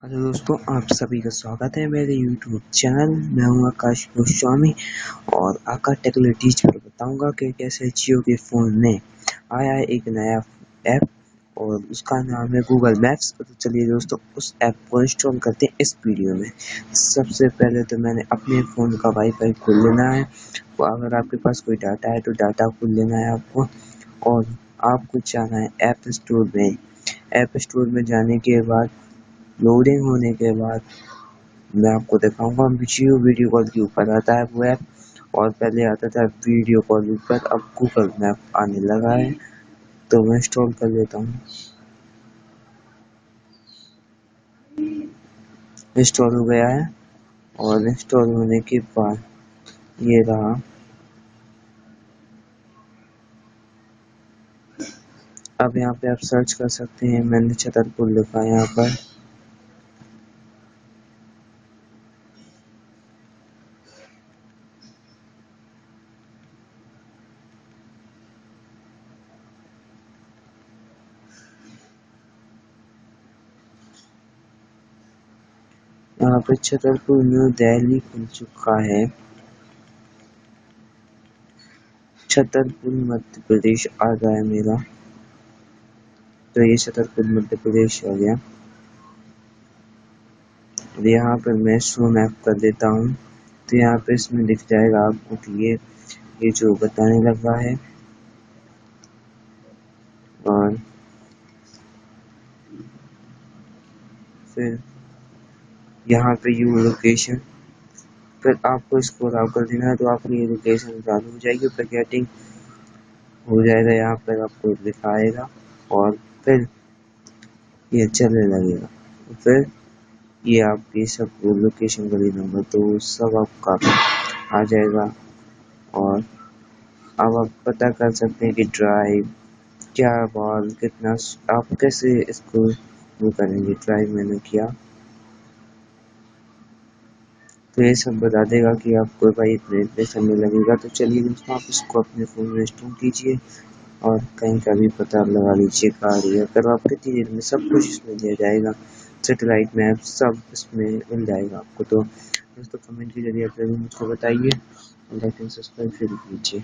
Hello दोस्तों, आप सभी का स्वागत है मेरे YouTube चैनल। मैं हूं आकाश गोस्वामी और आकाश टेक्नोलॉजीज पर बताऊंगा कि कैसे जियो के फ़ोन में आया है एक नया ऐप और उसका नाम है गूगल मैप्स। तो चलिए दोस्तों, उस ऐप को इंस्टॉल करते हैं इस वीडियो में। सबसे पहले तो मैंने अपने फ़ोन का वाईफाई खोल लेना है। तो अगर आपके पास कोई डाटा है तो डाटा खोल लेना है आपको और आपको जाना है ऐप स्टोर में। ऐप स्टोर में जाने के बाद लोडिंग होने के बाद मैं आपको दिखाऊंगा। जियो वीडियो कॉल के ऊपर आता है वो ऐप और पहले आता था वीडियो कॉल ऊपर, अब गूगल मैप आने लगा है। तो मैं इंस्टॉल कर लेता हूँ। इंस्टॉल हो गया है और इंस्टॉल होने के बाद ये रहा। अब यहाँ पे आप सर्च कर सकते हैं। मैंने छतरपुर लिखा है यहाँ पर। यहाँ पे छतरपुर न्यू दिल्ली खुल चुका है। छतरपुर मध्य प्रदेश आ गया है मेरा। तो ये छतरपुर मध्य प्रदेश आ गया। और यहाँ पर मैं शो मैप कर देता हूँ। तो यहाँ पे इसमें दिख जाएगा आपको कि ये जो बताने लगा है। और फिर यहाँ पे यू लोकेशन, फिर आपको इसको अलाउ कर देना है तो आपकी ये लोकेशन चालू हो जाएगी। पैकेटिंग हो जाएगा, यहाँ पर आपको दिखाएगा और फिर ये चलने लगेगा। फिर ये आपकी सब लोकेशन कर देना तो सब आपका आ जाएगा। और अब आप पता कर सकते हैं कि ड्राइव क्या बॉल कितना, आप कैसे इसको वो करेंगे। ड्राइव मैंने किया तो ये सब बता देगा कि आपको भाई इतने समय लगेगा। तो चलिए दोस्तों, आप इसको अपने फ़ोन में इंस्टॉल कीजिए और कहीं का भी पता लगा लीजिए कहाँ है। अगर आप कितनी देर में सब कुछ इसमें दिया जाएगा, सैटेलाइट मैप सब इसमें मिल जाएगा आपको। तो दोस्तों, कमेंट के जरिए आप जरूर मुझको बताइए और लाइक एंड सब्सक्राइब जरूर कीजिए।